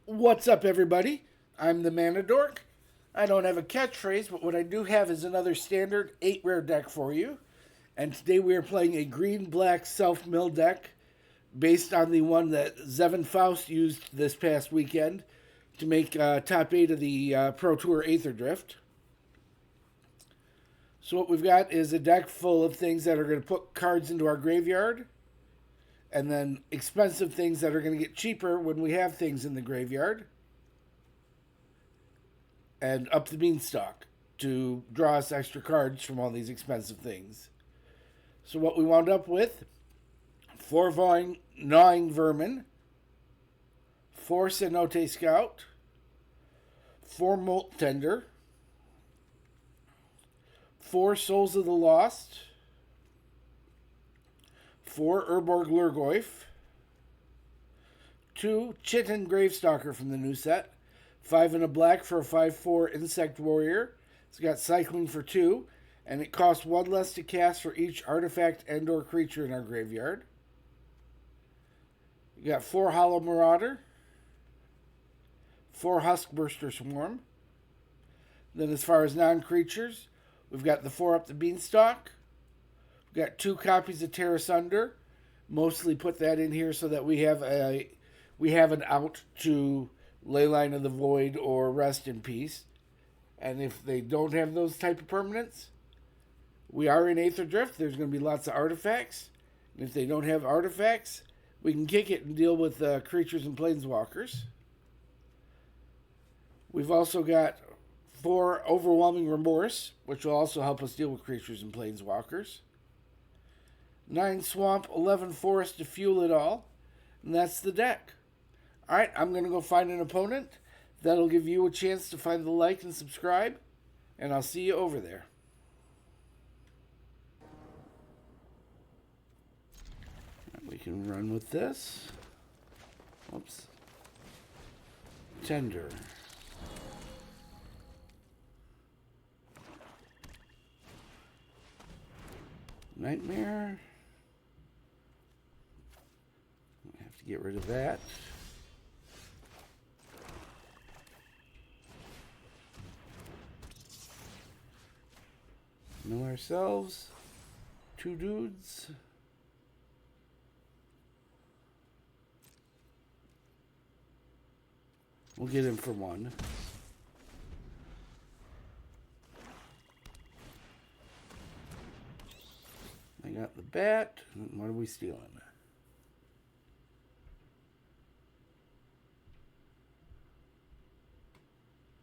What's up, everybody? I'm the Mana Dork. I don't have a catchphrase, but what I do have is another standard 8 rare deck for you. And today we are playing a green black self mill deck based on the one that Zevin Faust used this past weekend to make top 8 of the Pro Tour Aetherdrift. So, what we've got is a deck full of things that are going to put cards into our graveyard, and then expensive things that are going to get cheaper when we have things in the graveyard, and Up the Beanstalk to draw us extra cards from all these expensive things. So what we wound up with, 4 Gnawing Vermin, 4 Cenote Scout, 4 Molt Tender, 4 Souls of the Lost, 4 Urborg Lhurgoyf, 2 Chitin Gravestalker from the new set, 5 in a black for a 5/4 Insect Warrior. It's got cycling for 2, and it costs 1 less to cast for each artifact and or creature in our graveyard. You got 4 Hollow Marauder, 4 Huskburster Swarm. Then as far as non-creatures, we've got the 4 Up the Beanstalk. We've got 2 copies of Tear Asunder. Mostly put that in here so that we have an out to Leyline of the Void or Rest in Peace. And if they don't have those type of permanents, we are in Aetherdrift. There's going to be lots of artifacts. And if they don't have artifacts, we can kick it and deal with creatures and planeswalkers. We've also got 4 Overwhelming Remorse, which will also help us deal with creatures and planeswalkers. 9 Swamp, 11 Forest to fuel it all. And that's the deck. Alright, I'm going to go find an opponent. That'll give you a chance to find the like and subscribe. And I'll see you over there. We can run with this. Oops. Tender. Nightmare. I have to get rid of that. Know ourselves. 2 dudes. We'll get him for 1. I got the bat. What are we stealing?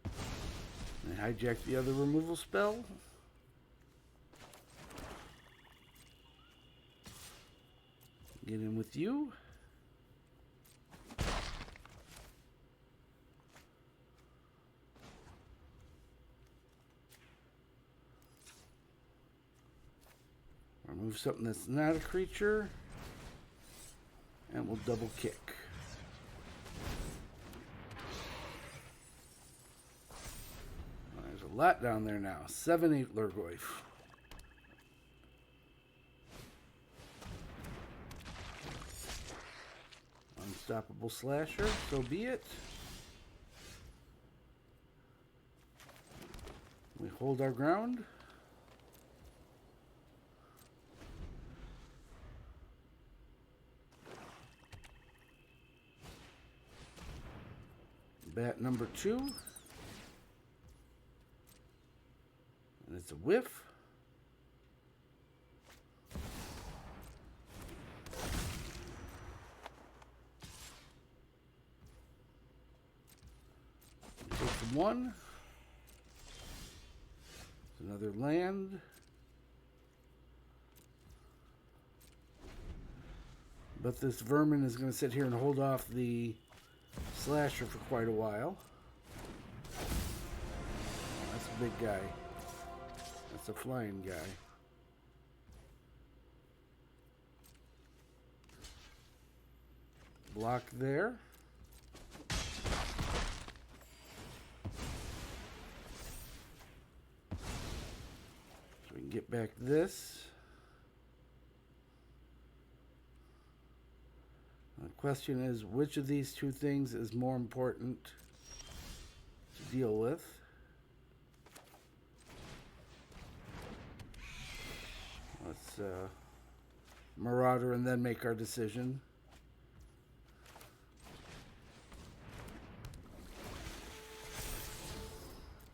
I hijacked the other removal spell. Get in with you. Remove something that's not a creature. And we'll double kick. There's a lot down there now. 7/8 Lhurgoyf. Unstoppable Slasher, so be it. We hold our ground. Bat number 2. And it's a whiff. Take the 1. It's another land. But this vermin is going to sit here and hold off the Slasher for quite a while. That's a big guy. That's a flying guy. Block there. So we can get back this. The question is, which of these two things is more important to deal with? Let's Marauder and then make our decision.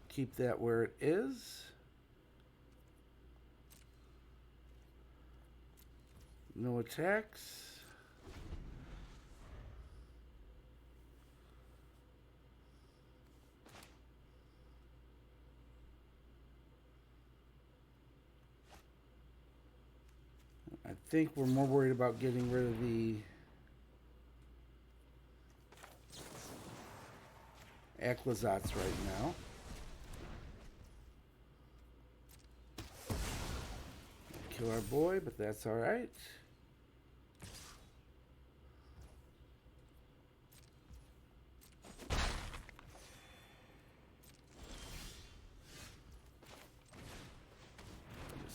Keep that where it is. No attacks. I think we're more worried about getting rid of the Aclazats right now. Kill our boy, but that's all right.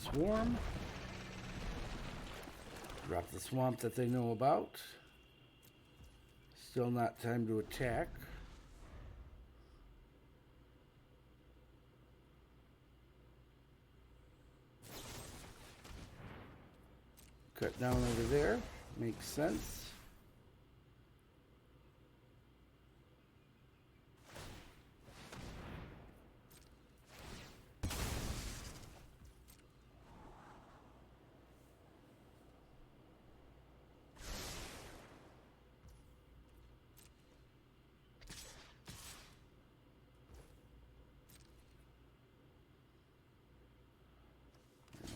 Swarm. Drop the swamp that they know about. Still not time to attack. Cut down over there. Makes sense.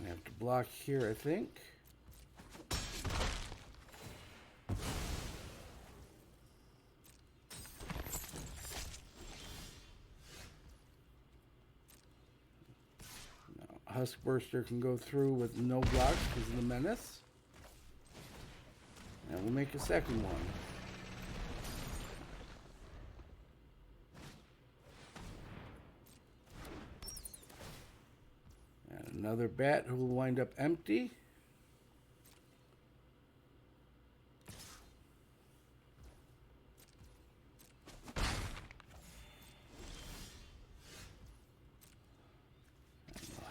I have to block here, I think. Huskburster can go through with no blocks because of the menace. And we'll make a second one. And another bat who will wind up empty.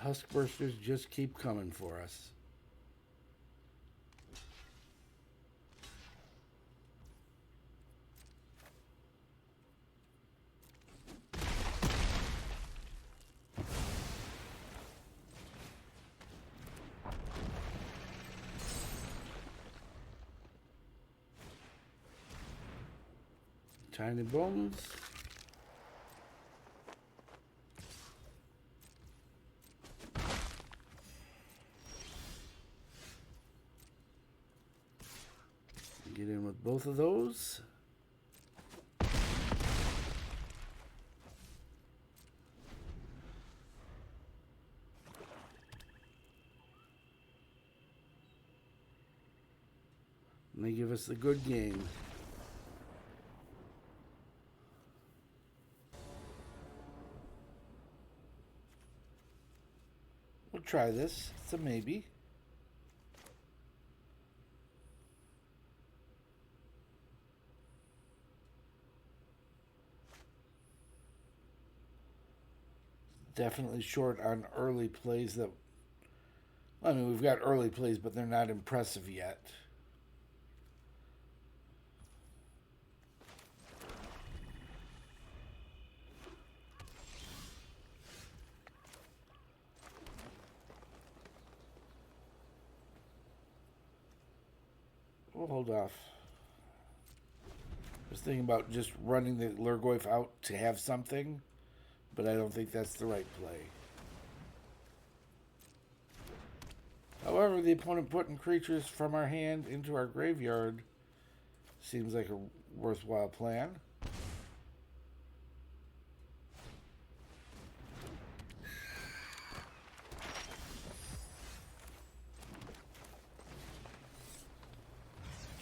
Huskbursters just keep coming for us. Tiny bones. Get in with both of those. And they give us the good game. We'll try this. It's a maybe. Definitely short on early plays that, I mean, we've got early plays, but they're not impressive yet. We'll hold off. I was thinking about just running the Lhurgoyf out to have something, but I don't think that's the right play. However, the opponent putting creatures from our hand into our graveyard seems like a worthwhile plan.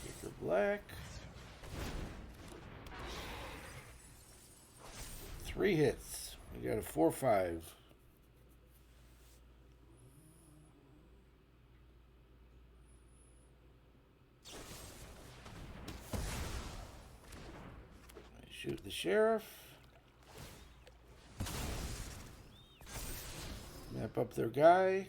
Kick the black. 3 hits. We got a 4/5. Shoot the sheriff. Map up their guy.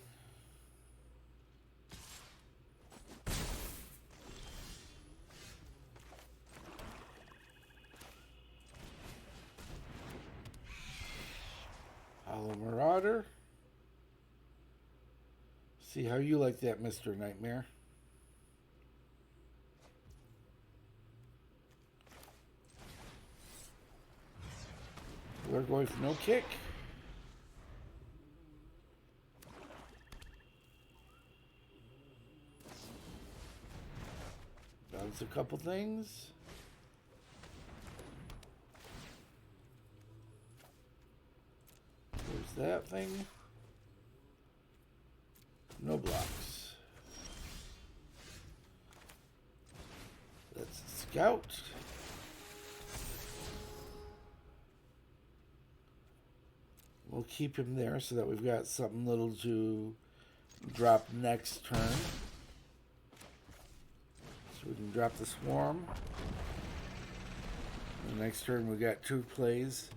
Hollow Marauder. See how you like that, Mr. Nightmare. Lhurgoyf, no kick. Bounce a couple things. There's that thing. No blocks. That's a scout. We'll keep him there so that we've got something little to drop next turn. So we can drop the swarm. The next turn we got 2 plays,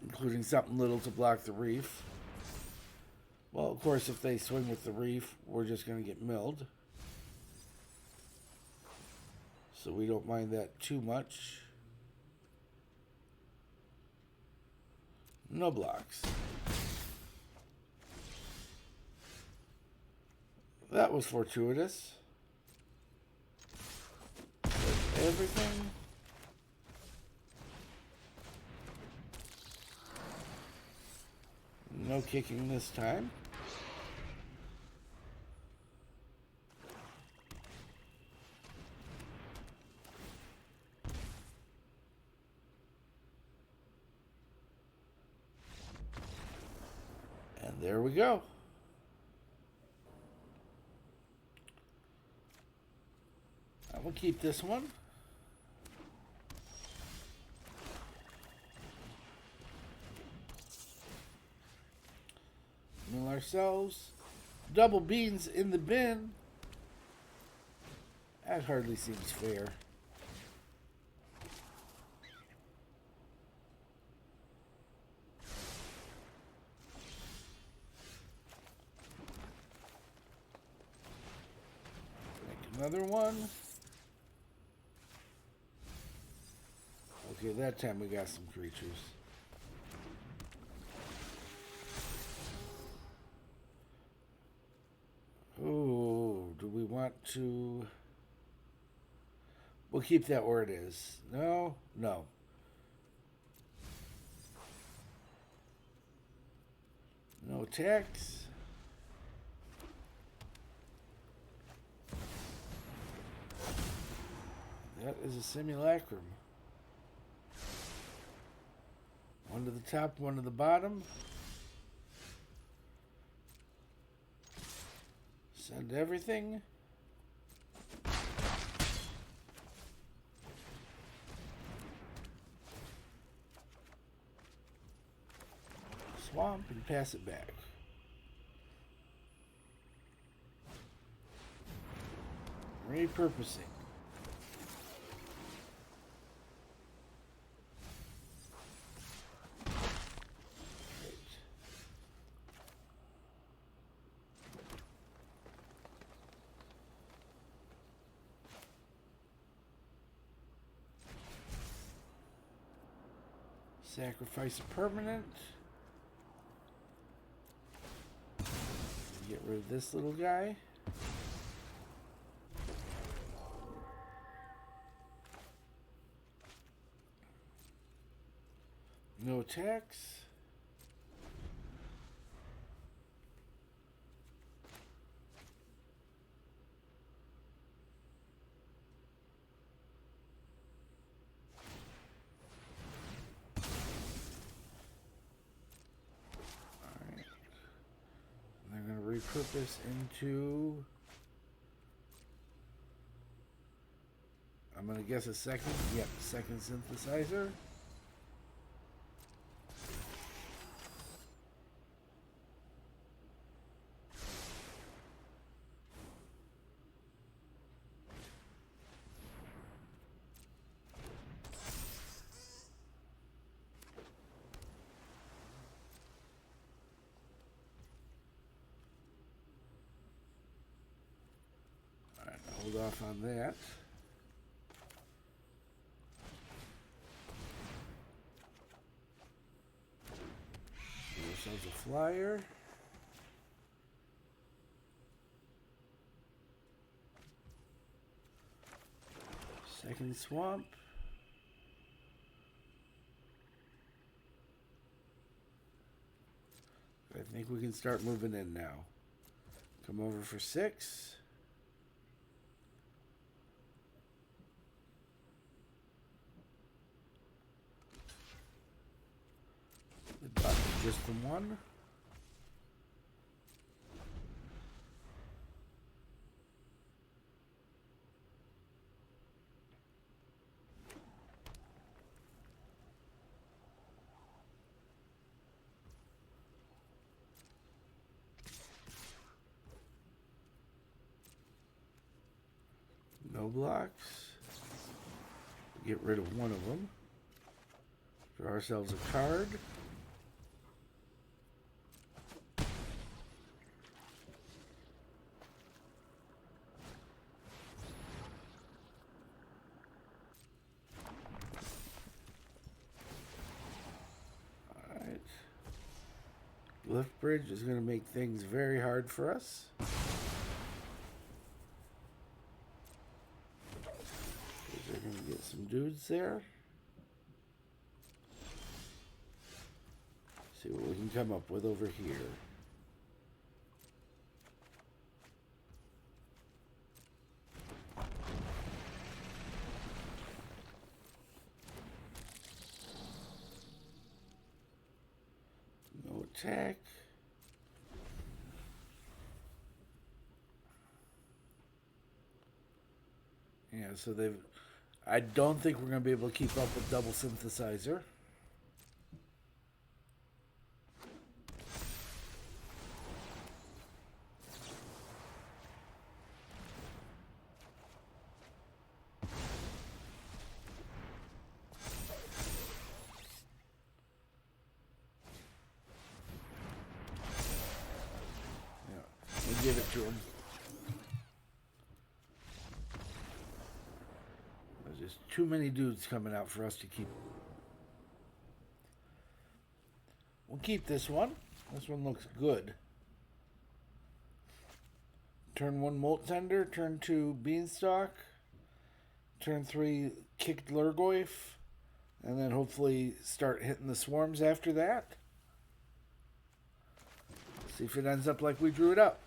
including something little to block the reef. Well, of course, if they swing with the reef, we're just going to get milled. So we don't mind that too much. No blocks. That was fortuitous. That's everything. No kicking this time. And there we go. I will keep this one. Mill ourselves. Double beans in the bin. That hardly seems fair. Make another one. Okay, that time we got some creatures. Oh, do we want to... We'll keep that where it is. No? No. No attacks. That is a simulacrum. One to the top, one to the bottom. Send everything. Swamp and pass it back. Repurposing. Sacrifice a permanent. Get rid of this little guy. No attacks. Repurpose into, I'm going to guess a second. Yep, second synthesizer. off on that. Give ourselves a flyer. Second swamp. I think we can start moving in now. Come over for 6. The dot is just the 1. No blocks. Get rid of one of them. Draw ourselves a card. Alright. Lift Bridge is going to make things very hard for us. Get some dudes there. See what we can come up with over here. No attack. Yeah, so they've... I don't think we're going to be able to keep up with double synthesizer. Yeah, we'll give it to him. There's too many dudes coming out for us to keep. We'll keep this one. This one looks good. Turn 1 Molt Tender, turn 2 Beanstalk, turn 3 kicked Lhurgoyf, and then hopefully start hitting the swarms after that. See if it ends up like we drew it up.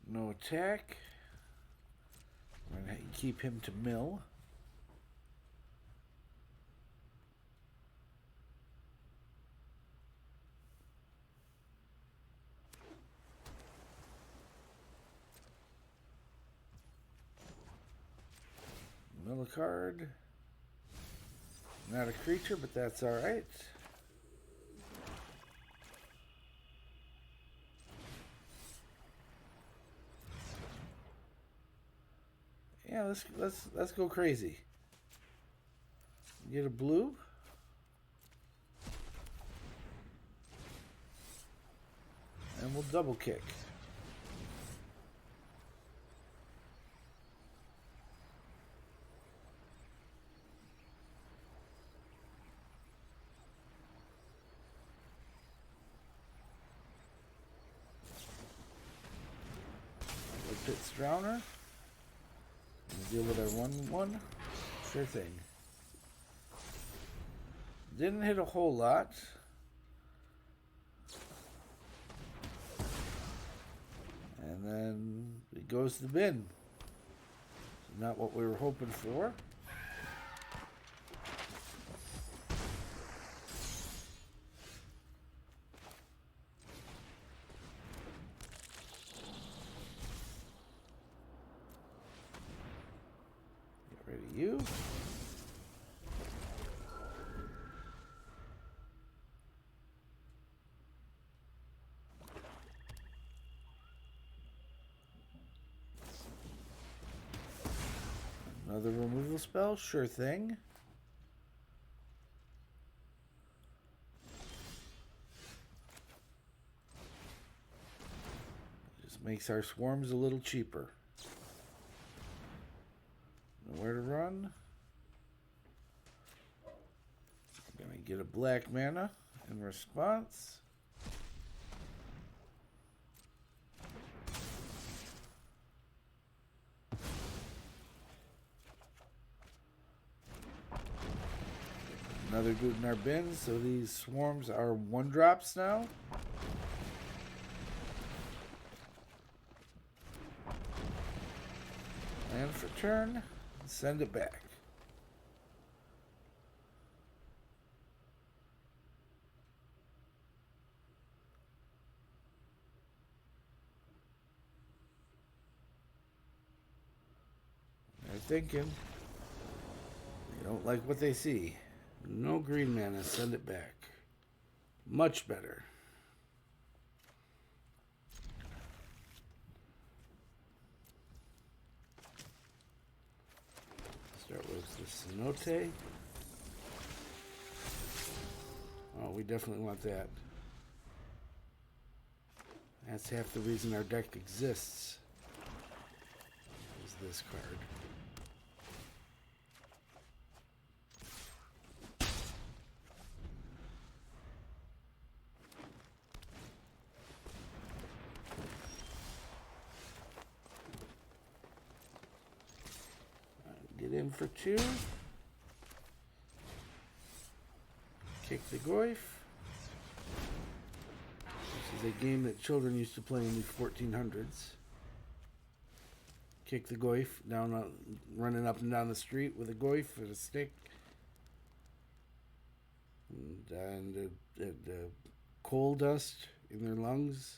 No attack. I'm going to keep him to mill. Mill a card. Not a creature, but that's alright. Yeah, let's go crazy. Get a blue. And we'll double kick. Pit's Drowner. Deal with our 1/1. Sure thing. Didn't hit a whole lot. And then it goes to the bin. Not what we were hoping for. You. Another removal spell? Sure thing. Just makes our swarms a little cheaper. Nowhere to run. I'm gonna get a black mana in response. Another good in our bin, so these swarms are 1-drops now. And for turn, send it back. They're thinking. They don't like what they see. No green mana, send it back. Much better. Start with the Cenote. Oh, we definitely want that. That's half the reason our deck exists. Is this card. Get in for 2. Kick the Goyf. This is a game that children used to play in the 1400s. Kick the Goyf down, running up and down the street with a Goyf and a stick. And the coal dust in their lungs.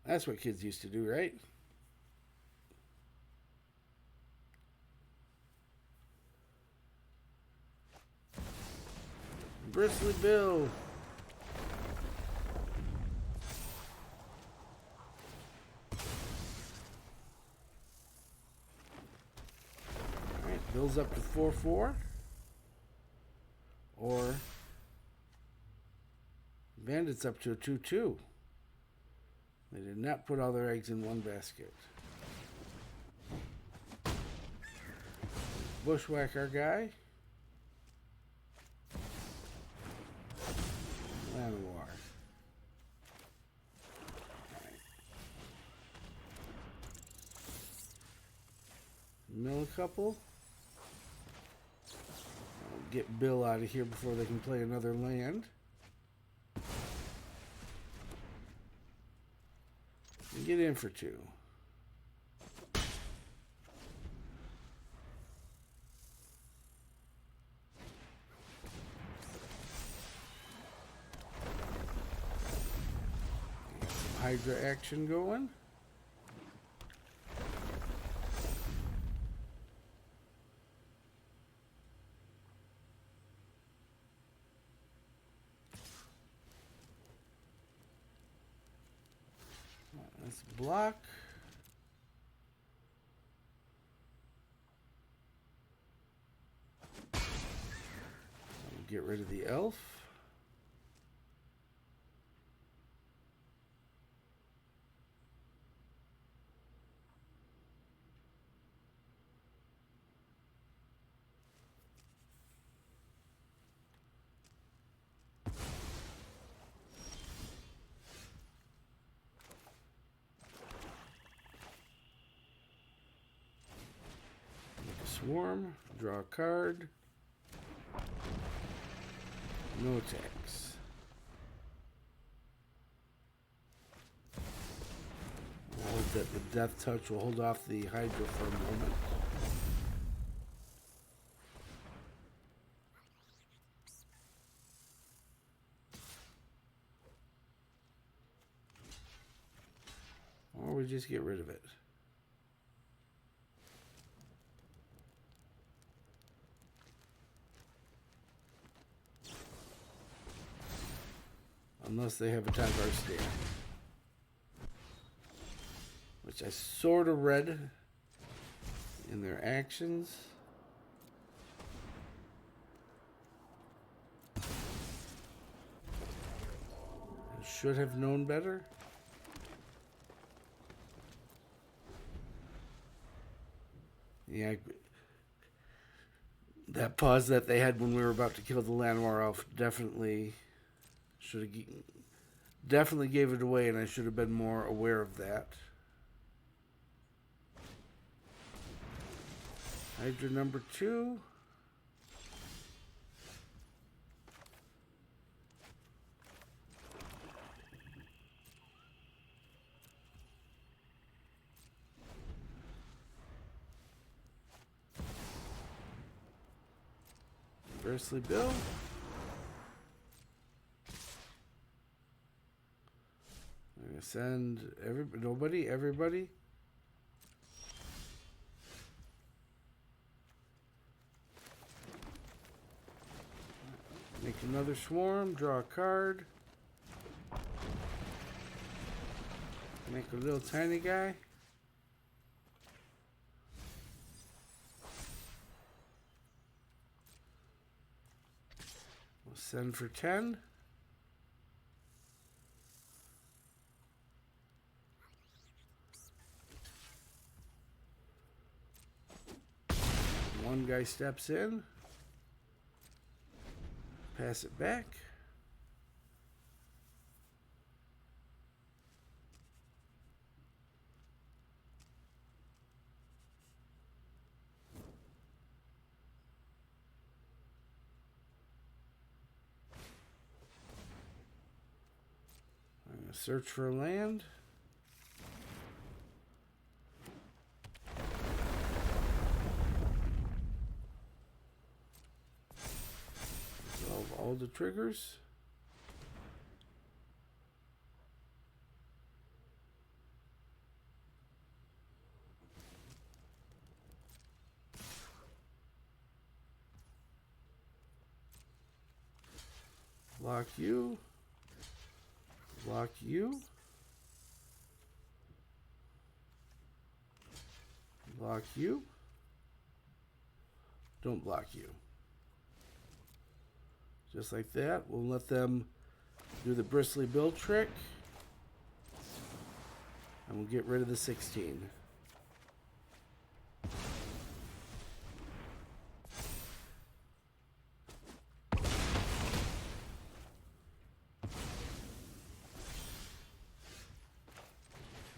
That's what kids used to do, right? Bristly Bill. Alright, Bill's up to 4-4. Or Bandit's up to a 2-2. They did not put all their eggs in one basket. Bushwhack our guy. Llanowar. Mill a couple. I'll get Bill out of here before they can play another land. And get in for 2. Hydra action going. Let's block. Get rid of the elf. Swarm, draw a card. No attacks. We'll hold that the Death Touch will hold off the Hydra for a moment. Or we just get rid of it. Unless they have a Tyvar stand. Which I sort of read in their actions. I should have known better. Yeah, that pause that they had when we were about to kill the Llanowar elf definitely gave it away, and I should have been more aware of that. Hydra number 2. Bristly Bill. I'm gonna send everybody. Make another swarm, draw a card. Make a little tiny guy. We'll send for 10. One guy steps in. Pass it back. I'm going to search for a land. All the triggers. Block you. Block you. Block you. Don't block you. Just like that. We'll let them do the Bristly Bill trick. And we'll get rid of the 16.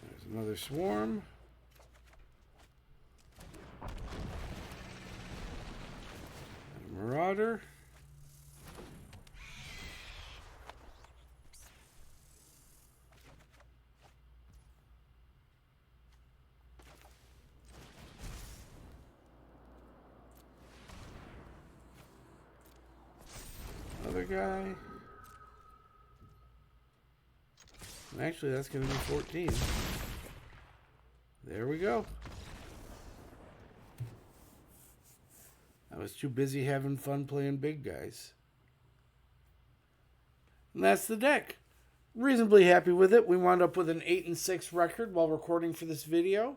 There's another swarm. And a Marauder. Another guy. And actually, that's going to be 14. There we go. I was too busy having fun playing big guys. And that's the deck. Reasonably happy with it. We wound up with an 8-6 record while recording for this video.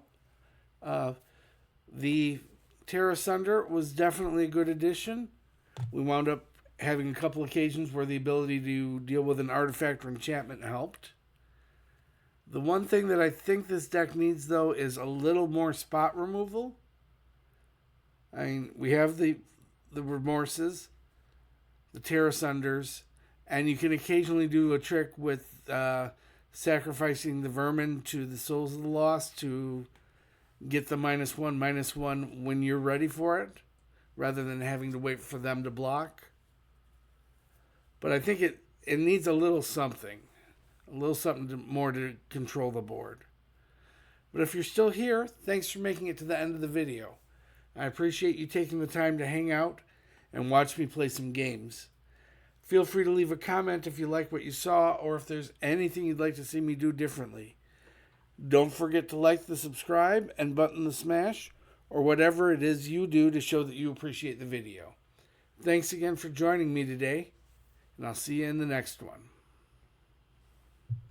The Tear Asunder was definitely a good addition. We wound up having a couple occasions where the ability to deal with an artifact or enchantment helped. The one thing that I think this deck needs, though, is a little more spot removal. I mean, we have the Remorses, the Tear Asunders, and you can occasionally do a trick with sacrificing the Vermin to the Souls of the Lost to get the -1/-1 when you're ready for it, rather than having to wait for them to block. But I think it needs a little something more to control the board. But if you're still here, thanks for making it to the end of the video. I appreciate you taking the time to hang out and watch me play some games. Feel free to leave a comment if you like what you saw, or if there's anything you'd like to see me do differently. Don't forget to like the subscribe and button the smash, or whatever it is you do to show that you appreciate the video. Thanks again for joining me today, and I'll see you in the next one.